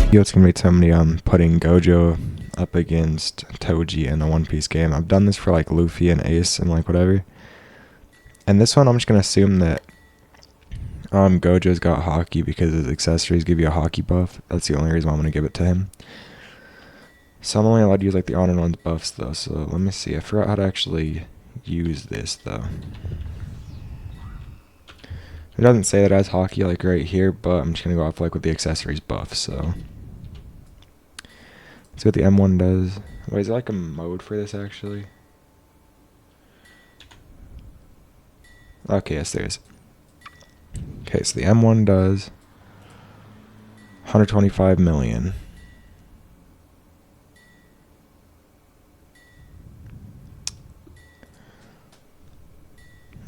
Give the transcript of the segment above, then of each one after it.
Yo, it's gonna be somebody putting Gojo up against Toji in a One Piece game. I've done this for like Luffy and Ace and like whatever. And this one I'm just gonna assume that Gojo's got hockey because his accessories give you a hockey buff. That's the only reason why I'm gonna give it to him. So I'm only allowed to use like the honored ones buffs though, so let me see. I forgot how to actually use this though. It doesn't say that it has hockey like right here, but I'm just gonna go off like with the accessories buff, so. Let's see what the M1 does. Wait, is there like a mode for this actually? Okay, yes there is. Okay, so the M1 does 125 million.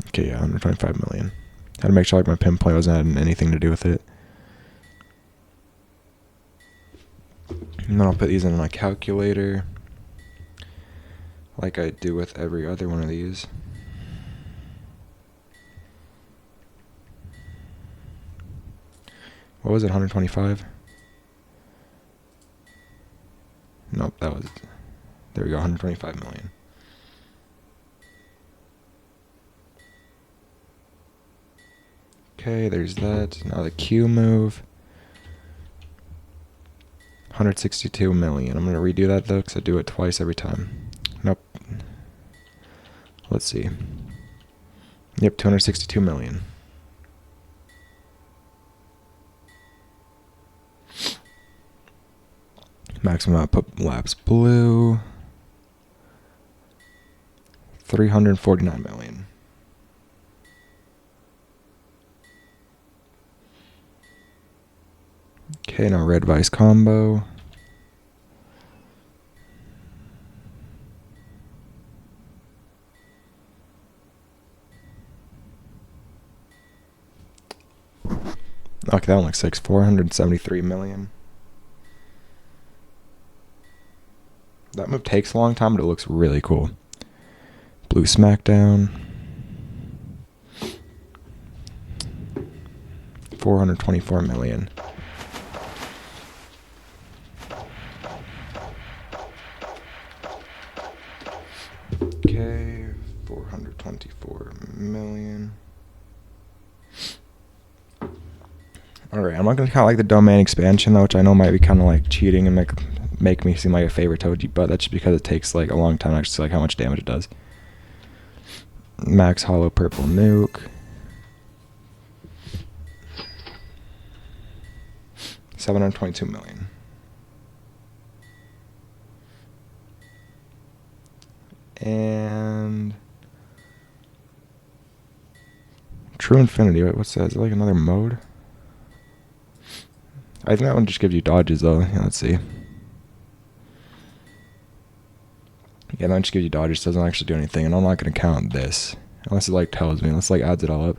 Okay, yeah, 125 million. Had to make sure like my pinpoint wasn't having anything to do with it. And then I'll put these in my calculator, like I do with every other one of these. What was it, 125? Nope, that was, there we go, 125 million. Okay, there's that. Now the Q move. 162 million. I'm going to redo that though because I do it twice every time. Nope. Let's see. Yep, 262 million. Maximum output laps blue. 349 million. Okay, now red vice combo. Okay, that one looks like 473 million. That move takes a long time, but it looks really cool. Blue Smackdown. 424 million. Okay, 424 million. Alright, I'm not going to count like the domain expansion though, which I know might be kind of like cheating and make me seem like a favorite Toji, but that's just because it takes like a long time to actually see like how much damage it does. Max Hollow Purple Nuke. 722 million. And True Infinity. Wait, what's that? Is it like another mode? I think that one just gives you dodges though. Yeah, let's see. Yeah, that one just gives you dodges. Doesn't actually do anything, and I'm not gonna count this unless it like tells me. Unless like adds it all up.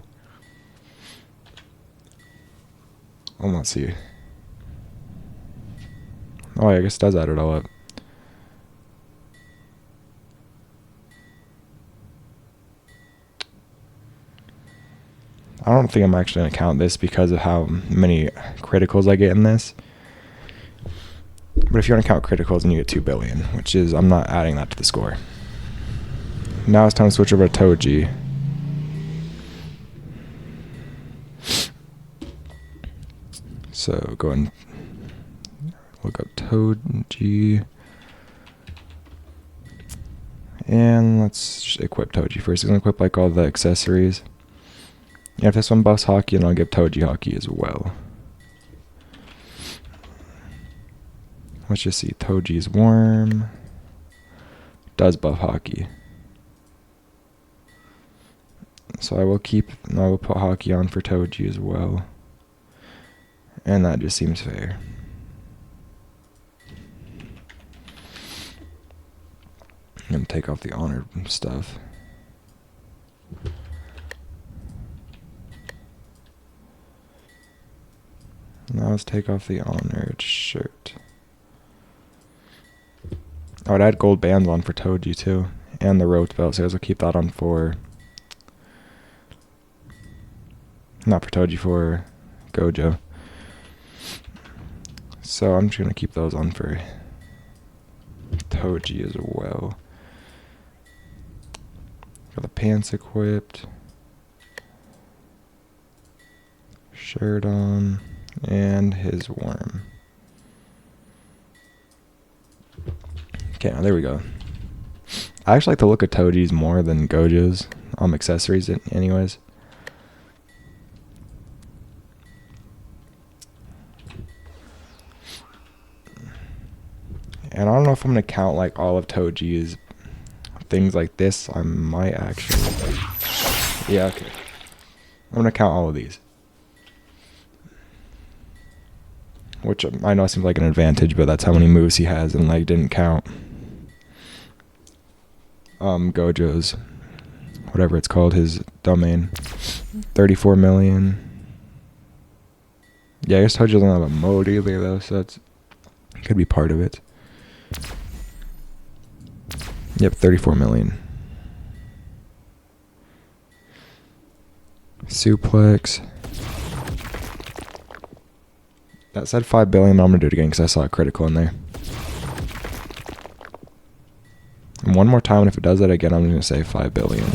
Well, let's see. Oh, yeah, I guess it does add it all up. I don't think I'm actually going to count this because of how many criticals I get in this. But if you want to count criticals, then you get 2 billion, which is, I'm not adding that to the score. Now it's time to switch over to Toji. So go and look up Toji. And let's just equip Toji first. He's going to equip like all the accessories. Yeah, if this one buffs hockey, and I'll give Toji hockey as well. Let's just see. Toji's worm does buff hockey. So I will put hockey on for Toji as well. And that just seems fair. I'm going to take off the honored stuff. Now let's take off the honored shirt. I would add gold bands on for Toji too. And the rope belt, so I guess I'll keep that on for... Not for Toji, for Gojo. So I'm just gonna keep those on for Toji as well. Got the pants equipped. Shirt on. And his worm. Okay, now there we go. I actually like the look of Toji's more than Gojo's accessories anyways. And I don't know if I'm going to count like all of Toji's things like this. I might actually. Yeah, okay. I'm going to count all of these. Which I know seems like an advantage, but that's how many moves he has, and like didn't count Gojo's, whatever it's called, his domain. 34 million. Yeah, I guess Toji doesn't have a mode either though, so that's could be part of it. Yep, 34 million. Suplex. That said 5 billion, but I'm going to do it again because I saw a critical in there. And one more time, and if it does that again, I'm going to say 5 billion.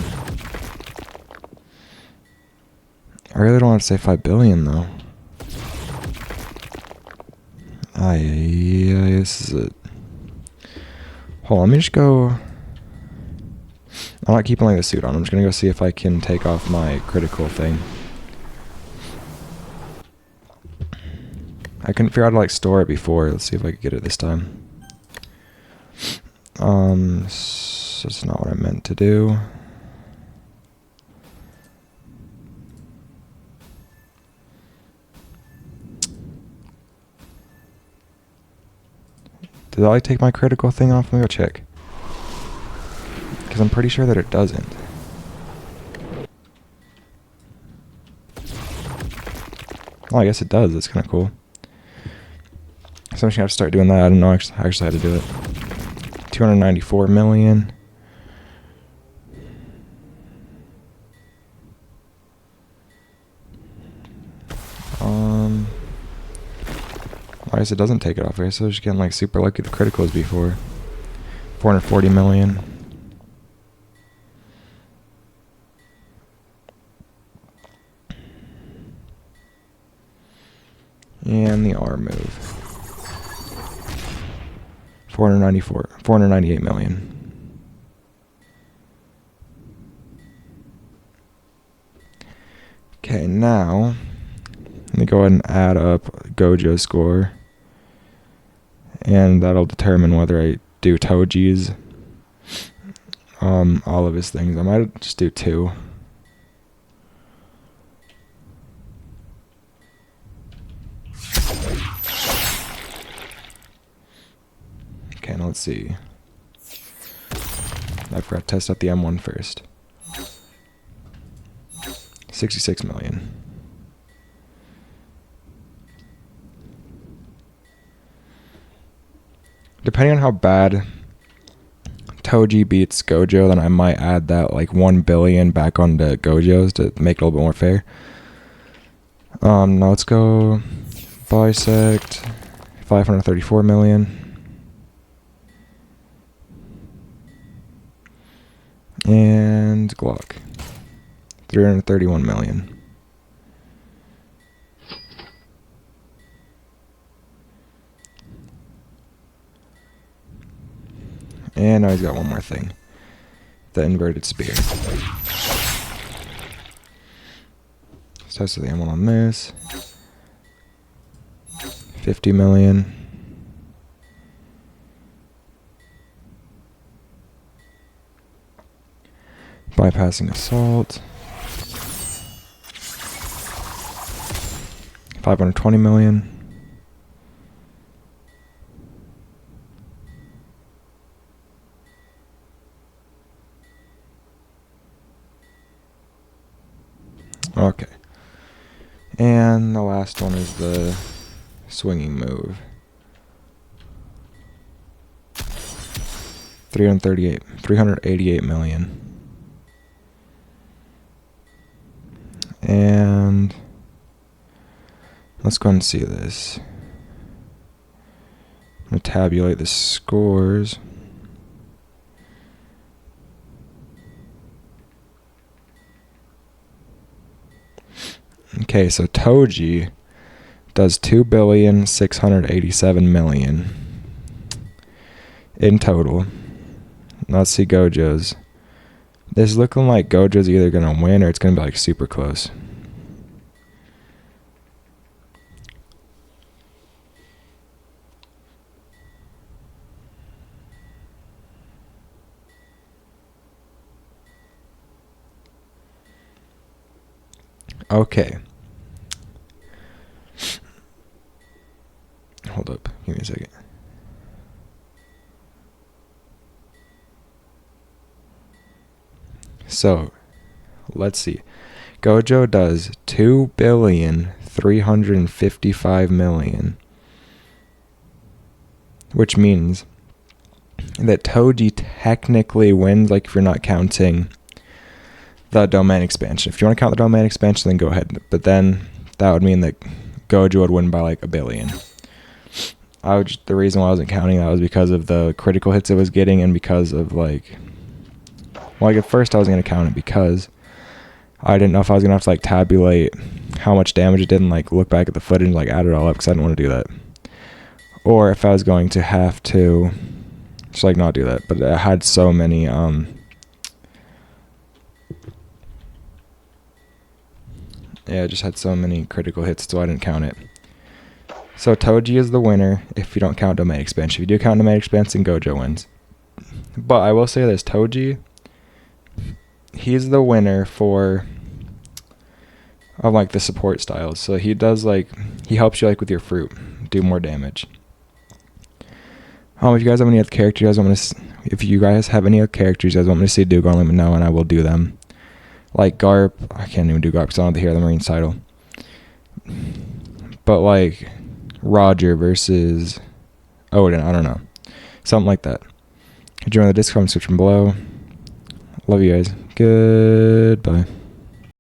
I really don't want to say 5 billion, though. Yeah, this is it. Hold on, let me just go. I'm not keeping like the suit on. I'm just going to go see if I can take off my critical thing. I couldn't figure out how to like store it before. Let's see if I can get it this time. That's not what I meant to do. Did I take my critical thing off? Let me go check. Because I'm pretty sure that it doesn't. Oh, I guess it does. That's kind of cool. So I'm just going to have to start doing that. I didn't know I actually had to do it. 294 million. I guess it doesn't take it off. I guess I was just getting like super lucky with the criticals before. 440 million. And the R move. 498 million. Okay, now let me go ahead and add up Gojo's score. And that'll determine whether I do Toji's, all of his things. I might just do 2. Okay, now let's see. I forgot to test out the M1 first. 66 million. Depending on how bad Toji beats Gojo, then I might add that like 1 billion back onto Gojo's to make it a little bit more fair. Now let's go bisect. 534 million. And Glock. 331 million. And now he's got one more thing. The inverted spear. Let's test the ammo on this. 50 million. Bypassing assault. 520 million. Okay. And the last one is the swinging move. 388 million. And let's go and see this. I'm gonna tabulate the scores. Okay, so Toji does 2,687,000,000 in total. Let's see Gojo's. This is looking like Gojo's either gonna win or it's gonna be like super close. Okay. Hold up. Give me a second. So, let's see. Gojo does 2,355,000,000, which means that Toji technically wins, like if you're not counting the domain expansion. If you want to count the domain expansion, then go ahead. But then that would mean that Gojo would win by like 1,000,000,000. The reason why I wasn't counting that was because of the critical hits it was getting, and because of like at first I was going to count it because I didn't know if I was going to have to like tabulate how much damage it did and like look back at the footage and like add it all up, because I didn't want to do that. Or if I was going to have to just like not do that. But I had so many yeah, I just had so many critical hits, so I didn't count it. So Toji is the winner if you don't count domain expansion. If you do count domain expansion, Gojo wins. But I will say this, Toji, he's the winner of like the support styles. So he does like, he helps you like with your fruit, do more damage. If you guys have any other characters if you guys have any other characters you guys want me to see do, go and let me know and I will do them. Like Garp, I can't even do Garp because I don't have to hear the Marine title. But like Roger versus Odin, I don't know. Something like that. Join the Discord description below. Love you guys. Goodbye.